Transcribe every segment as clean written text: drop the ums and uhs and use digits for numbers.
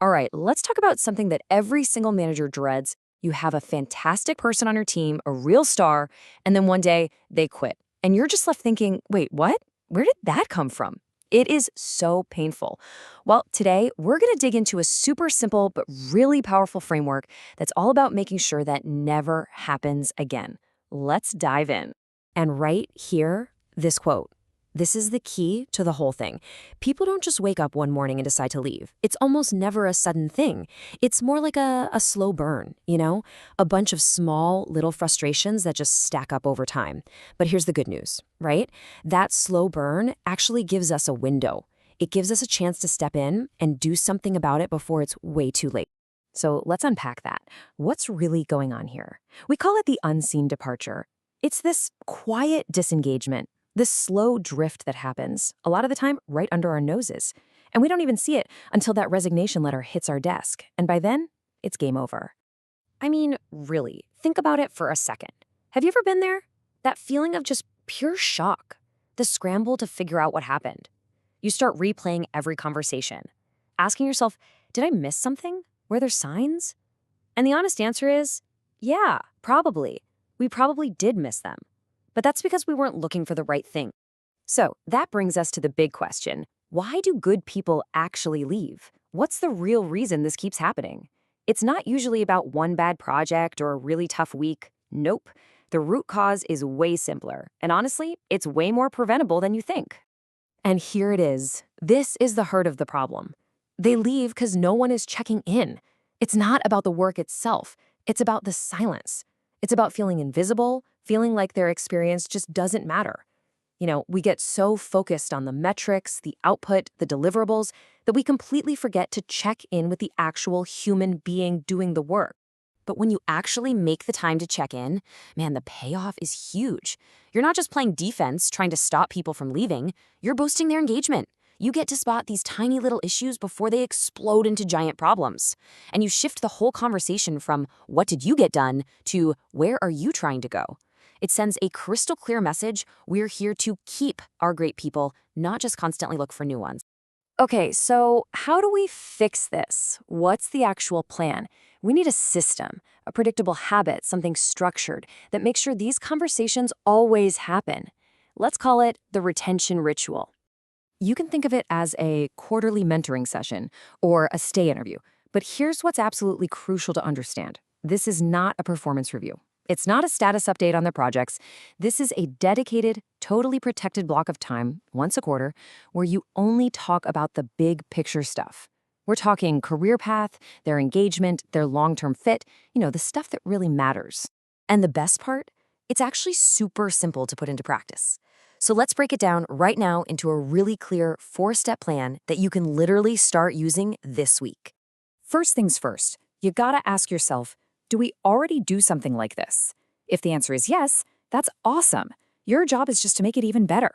All right, let's talk about something that every single manager dreads. You have a fantastic person on your team, a real star, and then one day they quit. And you're just left thinking, wait, what? Where did that come from? It is so painful. Well, today we're going to dig into a super simple but really powerful framework that's all about making sure that never happens again. Let's dive in. And right here, this quote. This is the key to the whole thing. People don't just wake up one morning and decide to leave. It's almost never a sudden thing. It's more like a slow burn, a bunch of small little frustrations that just stack up over time. But here's the good news, right? That slow burn actually gives us a window. It gives us a chance to step in and do something about it before it's way too late. So let's unpack that. What's really going on here? We call it the unseen departure. It's this quiet disengagement, this slow drift that happens, a lot of the time right under our noses. And we don't even see it until that resignation letter hits our desk. And by then, it's game over. I mean, really, think about it for a second. Have you ever been there? That feeling of just pure shock, the scramble to figure out what happened. You start replaying every conversation, asking yourself, did I miss something? Were there signs? And the honest answer is, yeah, probably. We probably did miss them. But that's because we weren't looking for the right thing. So that brings us to the big question. Why do good people actually leave? What's the real reason this keeps happening? It's not usually about one bad project or a really tough week. Nope. The root cause is way simpler. And honestly, it's way more preventable than you think. And here it is. This is the heart of the problem. They leave because no one is checking in. It's not about the work itself. It's about the silence. It's about feeling invisible, feeling like their experience just doesn't matter. We get so focused on the metrics, the output, the deliverables, that we completely forget to check in with the actual human being doing the work. But when you actually make the time to check in, man, the payoff is huge. You're not just playing defense, trying to stop people from leaving. You're boosting their engagement. You get to spot these tiny little issues before they explode into giant problems. And you shift the whole conversation from what did you get done to where are you trying to go? It sends a crystal clear message. We're here to keep our great people, not just constantly look for new ones. Okay, so how do we fix this? What's the actual plan? We need a system, a predictable habit, something structured that makes sure these conversations always happen. Let's call it the retention ritual. You can think of it as a quarterly mentoring session or a stay interview. But here's what's absolutely crucial to understand. This is not a performance review. It's not a status update on their projects. This is a dedicated, totally protected block of time, once a quarter, where you only talk about the big picture stuff. We're talking career path, their engagement, their long-term fit, the stuff that really matters. And the best part? It's actually super simple to put into practice. So let's break it down right now into a really clear 4-step plan that you can literally start using this week. First things first, you gotta ask yourself, do we already do something like this? If the answer is yes, that's awesome. Your job is just to make it even better.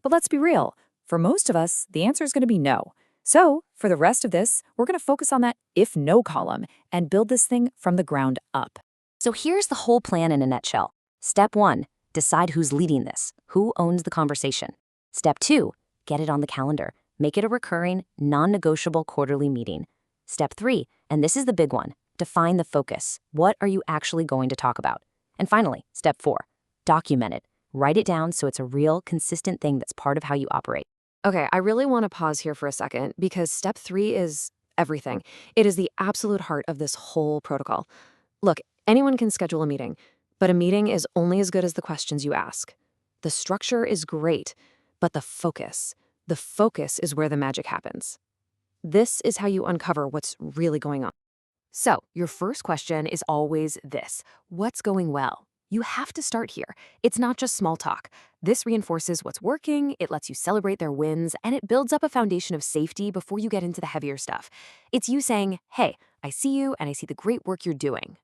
But let's be real. For most of us, the answer is gonna be no. So for the rest of this, we're gonna focus on that if no column and build this thing from the ground up. So here's the whole plan in a nutshell. Step 1. Decide who's leading this, who owns the conversation. Step 2, get it on the calendar. Make it a recurring, non-negotiable quarterly meeting. Step 3, and this is the big one, define the focus. What are you actually going to talk about? And finally, step 4, document it. Write it down so it's a real, consistent thing that's part of how you operate. Okay, I really want to pause here for a second because step 3 is everything. It is the absolute heart of this whole protocol. Look, anyone can schedule a meeting. But a meeting is only as good as the questions you ask. The structure is great, but the focus is where the magic happens. This is how you uncover what's really going on. So, your first question is always this: what's going well? You have to start here. It's not just small talk. This reinforces what's working, it lets you celebrate their wins, and it builds up a foundation of safety before you get into the heavier stuff. It's you saying, hey, I see you and I see the great work you're doing.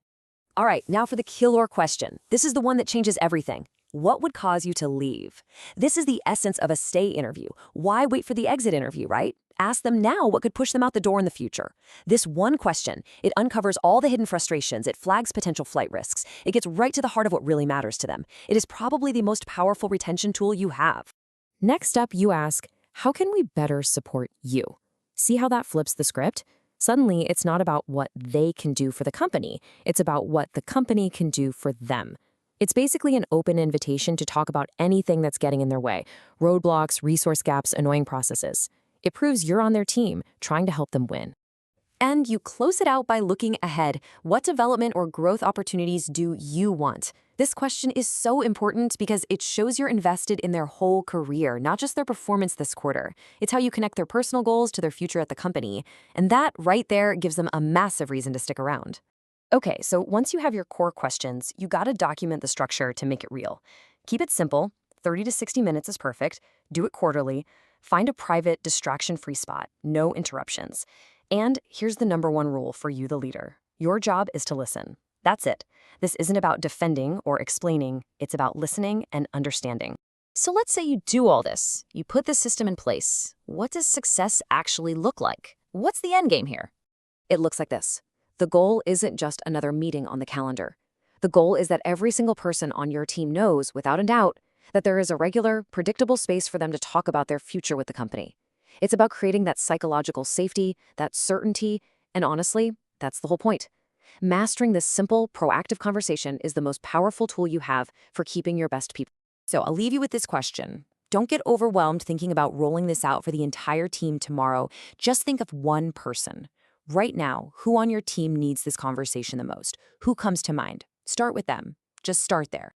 All right, now for the killer question. This is the one that changes everything. What would cause you to leave? This is the essence of a stay interview. Why wait for the exit interview, right? Ask them now what could push them out the door in the future. This one question, it uncovers all the hidden frustrations, it flags potential flight risks, it gets right to the heart of what really matters to them. It is probably the most powerful retention tool you have. Next up, you ask, how can we better support you? See how that flips the script? Suddenly, it's not about what they can do for the company. It's about what the company can do for them. It's basically an open invitation to talk about anything that's getting in their way: roadblocks, resource gaps, annoying processes. It proves you're on their team, trying to help them win. And you close it out by looking ahead. What development or growth opportunities do you want? This question is so important because it shows you're invested in their whole career, not just their performance this quarter. It's how you connect their personal goals to their future at the company. And that right there gives them a massive reason to stick around. Okay, so once you have your core questions, you gotta document the structure to make it real. Keep it simple. 30 to 60 minutes is perfect. Do it quarterly. Find a private, distraction-free spot. No interruptions. And here's the number one rule for you, the leader. Your job is to listen. That's it. This isn't about defending or explaining. It's about listening and understanding. So let's say you do all this. You put this system in place. What does success actually look like? What's the end game here? It looks like this. The goal isn't just another meeting on the calendar. The goal is that every single person on your team knows, without a doubt, that there is a regular, predictable space for them to talk about their future with the company. It's about creating that psychological safety, that certainty, and honestly, that's the whole point. Mastering this simple, proactive conversation is the most powerful tool you have for keeping your best people. So I'll leave you with this question. Don't get overwhelmed thinking about rolling this out for the entire team tomorrow. Just think of one person. Right now, who on your team needs this conversation the most? Who comes to mind? Start with them. Just start there.